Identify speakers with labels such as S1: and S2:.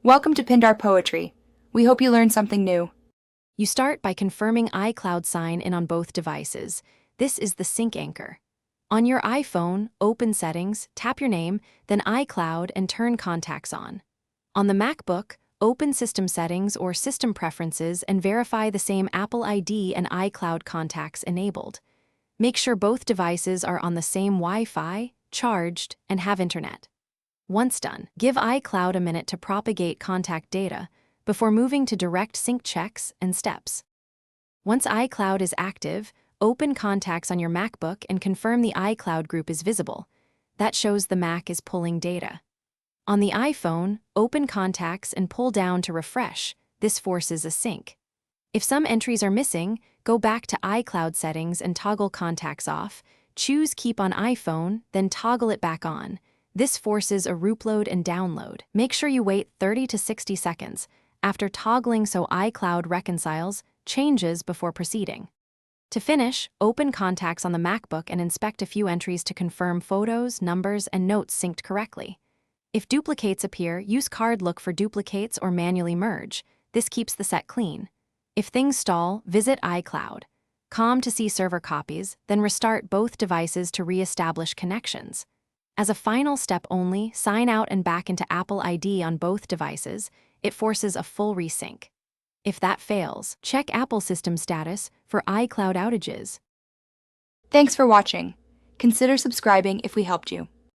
S1: Welcome to Pindar Poetry. We hope you learned something new.
S2: You start by confirming iCloud sign-in on both devices. This is the sync anchor. On your iPhone, open Settings, tap your name, then iCloud and turn Contacts on. On the MacBook, open System Settings or System Preferences and verify the same Apple ID and iCloud contacts enabled. Make sure both devices are on the same Wi-Fi, charged, and have internet. Once done, give iCloud a minute to propagate contact data before moving to direct sync checks and steps. Once iCloud is active, open Contacts on your MacBook and confirm the iCloud group is visible. That shows the Mac is pulling data. On the iPhone, open Contacts and pull down to refresh. This forces a sync. If some entries are missing, go back to iCloud settings and toggle Contacts off. Choose Keep on iPhone, then toggle it back on. This forces a upload and download. Make sure you wait 30 to 60 seconds after toggling so iCloud reconciles changes before proceeding. To finish, open Contacts on the MacBook and inspect a few entries to confirm photos, numbers, and notes synced correctly. If duplicates appear, use Card Look for duplicates or manually merge. This keeps the set clean. If things stall, visit iCloud. Com to see server copies, then restart both devices to re-establish connections. As a final step only, sign out and back into Apple ID on both devices. It forces a full resync. If that fails, check Apple system status for iCloud outages.
S1: Thanks for watching. Consider subscribing if we helped you.